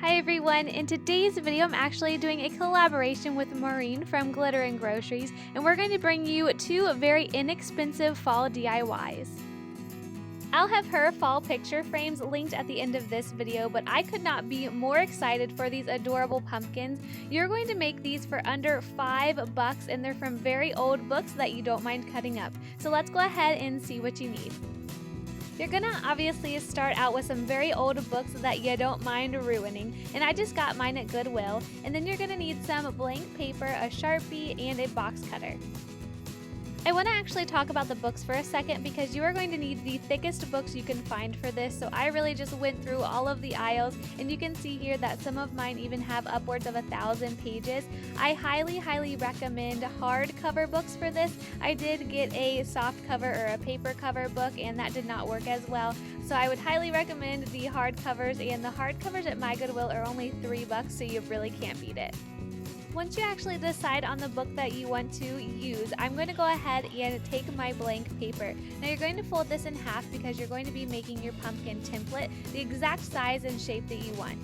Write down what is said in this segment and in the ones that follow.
Hi everyone, in today's video I'm actually doing a collaboration with Maureen from Glitterandgroceries, and we're going to bring you two very inexpensive fall DIYs. I'll have her fall picture frames linked at the end of this video, but I could not be more excited for these adorable pumpkins. You're going to make these for under $5 and they're from very old books that you don't mind cutting up. So let's go ahead and see what you need. You're gonna obviously start out with some very old books that you don't mind ruining, and I just got mine at Goodwill. And then you're gonna need some blank paper, a Sharpie, and a box cutter. I want to actually talk about the books for a second because you are going to need the thickest books you can find for this, so I really just went through all of the aisles, and you can see here that some of mine even have upwards of 1,000 pages. I highly recommend hardcover books for this. I did get a soft cover or a paper cover book and that did not work as well, so I would highly recommend the hardcovers, and the hardcovers at my Goodwill are only $3, so you really can't beat it. Once you actually decide on the book that you want to use, I'm going to go ahead and take my blank paper. Now you're going to fold this in half because you're going to be making your pumpkin template the exact size and shape that you want.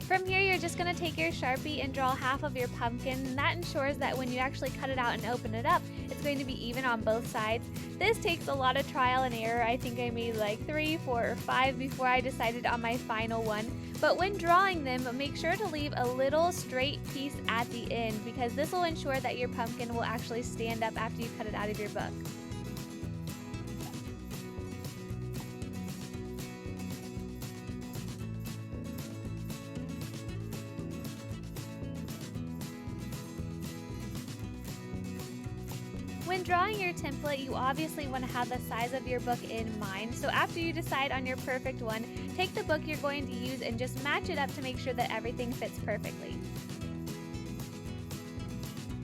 From here, you're just going to take your Sharpie and draw half of your pumpkin, and that ensures that when you actually cut it out and open it up, it's going to be even on both sides. This takes a lot of trial and error. I think I made like 3, 4, or 5 before I decided on my final one. But when drawing them, make sure to leave a little straight piece at the end because this will ensure that your pumpkin will actually stand up after you cut it out of your book. When drawing your template, you obviously want to have the size of your book in mind, so after you decide on your perfect one, take the book you're going to use and just match it up to make sure that everything fits perfectly.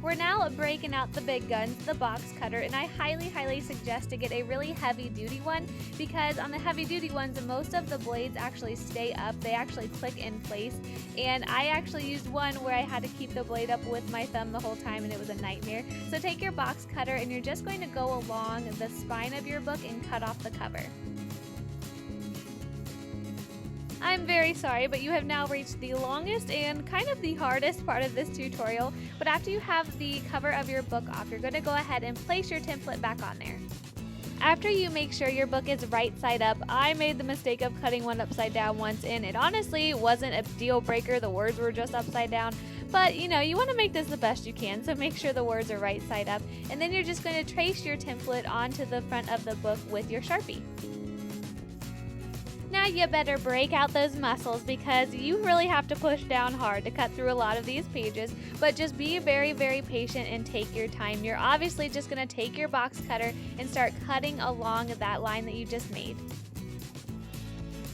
We're now breaking out the big guns, the box cutter, and I highly suggest to get a really heavy duty one because on the heavy duty ones, most of the blades actually stay up, they actually click in place, and I actually used one where I had to keep the blade up with my thumb the whole time and it was a nightmare. So take your box cutter and you're just going to go along the spine of your book and cut off the cover. I'm very sorry, but you have now reached the longest and kind of the hardest part of this tutorial. But after you have the cover of your book off, you're going to go ahead and place your template back on there. After you make sure your book is right side up, I made the mistake of cutting one upside down once, and it honestly wasn't a deal breaker. The words were just upside down. But you know, you want to make this the best you can, so make sure the words are right side up. And then you're just going to trace your template onto the front of the book with your Sharpie. Now you better break out those muscles because you really have to push down hard to cut through a lot of these pages, but just be very patient and take your time. You're obviously just going to take your box cutter and start cutting along that line that you just made.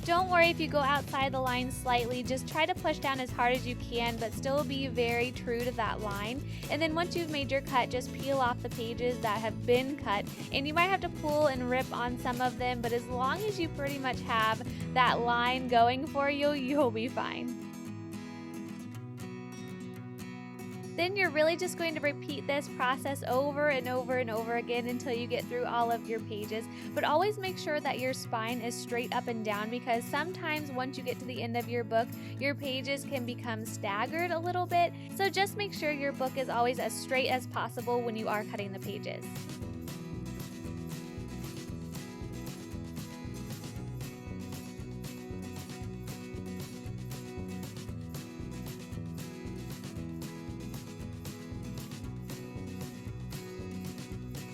Don't worry if you go outside the line slightly, just try to push down as hard as you can, but still be very true to that line. And then once you've made your cut, just peel off the pages that have been cut, and you might have to pull and rip on some of them, but as long as you pretty much have that line going for you, you'll be fine. Then you're really just going to repeat this process over and over again until you get through all of your pages. But always make sure that your spine is straight up and down because sometimes once you get to the end of your book, your pages can become staggered a little bit. So just make sure your book is always as straight as possible when you are cutting the pages.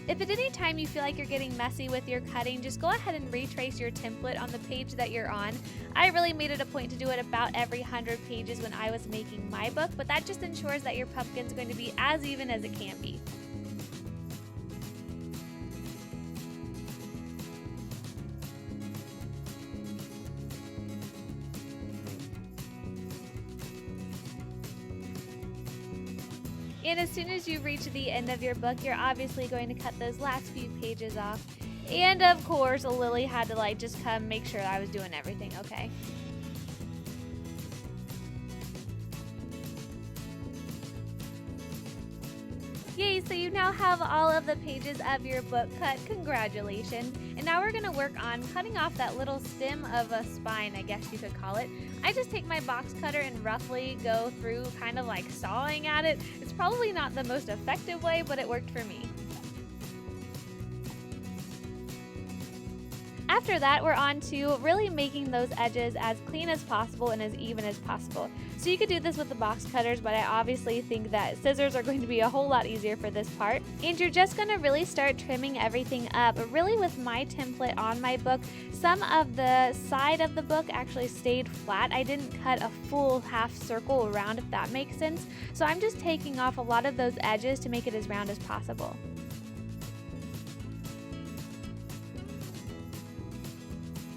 If at any time you feel like you're getting messy with your cutting, just go ahead and retrace your template on the page that you're on. I really made it a point to do it about every 100 pages when I was making my book, but that just ensures that your pumpkin's going to be as even as it can be. And as soon as you reach the end of your book, you're obviously going to cut those last few pages off. And of course, Lily had to just come make sure I was doing everything okay. Yay, so you now have all of the pages of your book cut. Congratulations. And now we're gonna work on cutting off that little stem of a spine, I guess you could call it. I just take my box cutter and roughly go through kind of like sawing at it. It's probably not the most effective way, but it worked for me. After that, we're on to really making those edges as clean as possible and as even as possible. So you could do this with the box cutters, but I obviously think that scissors are going to be a whole lot easier for this part. And you're just going to really start trimming everything up. Really with my template on my book, some of the side of the book actually stayed flat. I didn't cut a full half circle around, if that makes sense. So I'm just taking off a lot of those edges to make it as round as possible.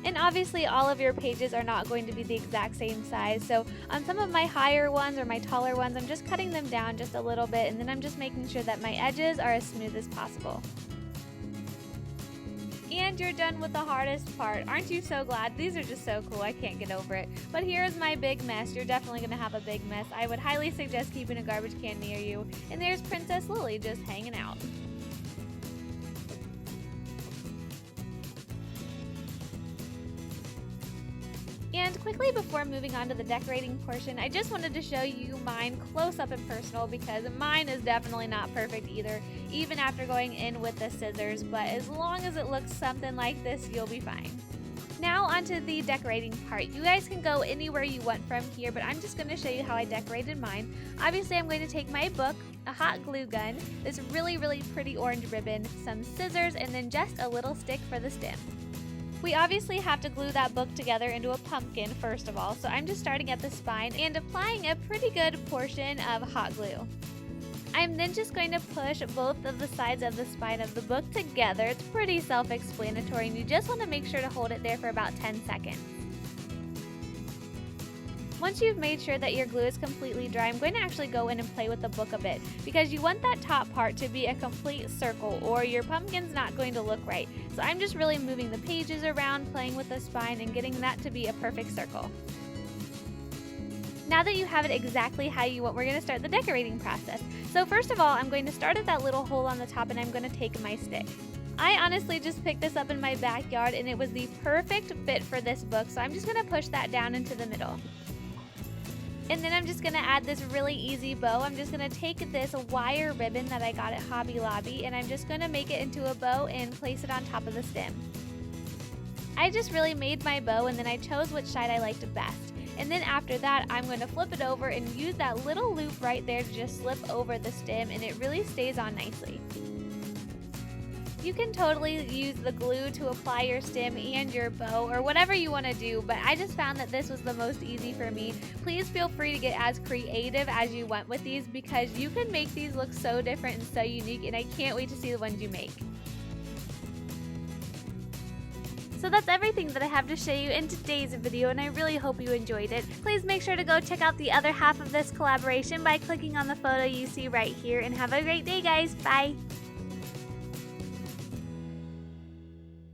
And obviously all of your pages are not going to be the exact same size, so on some of my higher ones or my taller ones, I'm just cutting them down just a little bit, and then I'm just making sure that my edges are as smooth as possible. And you're done with the hardest part. Aren't you so glad? These are just so cool. I can't get over it. But here's my big mess. You're definitely going to have a big mess. I would highly suggest keeping a garbage can near you. And there's Princess Lily just hanging out. And quickly before moving on to the decorating portion, I just wanted to show you mine close up and personal because mine is definitely not perfect either, even after going in with the scissors, but as long as it looks something like this, you'll be fine. Now onto the decorating part. You guys can go anywhere you want from here, but I'm just going to show you how I decorated mine. Obviously, I'm going to take my book, a hot glue gun, this really pretty orange ribbon, some scissors, and then just a little stick for the stem. We obviously have to glue that book together into a pumpkin first of all, so I'm just starting at the spine and applying a pretty good portion of hot glue. I'm then just going to push both of the sides of the spine of the book together. It's pretty self-explanatory, and you just want to make sure to hold it there for about 10 seconds. Once you've made sure that your glue is completely dry, I'm going to actually go in and play with the book a bit because you want that top part to be a complete circle or your pumpkin's not going to look right. So I'm just really moving the pages around, playing with the spine, and getting that to be a perfect circle. Now that you have it exactly how you want, we're going to start the decorating process. So first of all, I'm going to start at that little hole on the top and I'm going to take my stick. I honestly just picked this up in my backyard and it was the perfect fit for this book, so I'm just going to push that down into the middle. And then I'm just going to add this really easy bow. I'm just going to take this wire ribbon that I got at Hobby Lobby and I'm just going to make it into a bow and place it on top of the stem. I just really made my bow and then I chose which side I liked best. And then after that, I'm going to flip it over and use that little loop right there to just slip over the stem, and it really stays on nicely. You can totally use the glue to apply your stem and your bow or whatever you want to do, but I just found that this was the most easy for me. Please feel free to get as creative as you want with these because you can make these look so different and so unique, and I can't wait to see the ones you make. So that's everything that I have to show you in today's video, and I really hope you enjoyed it. Please make sure to go check out the other half of this collaboration by clicking on the photo you see right here, and have a great day, guys. Bye!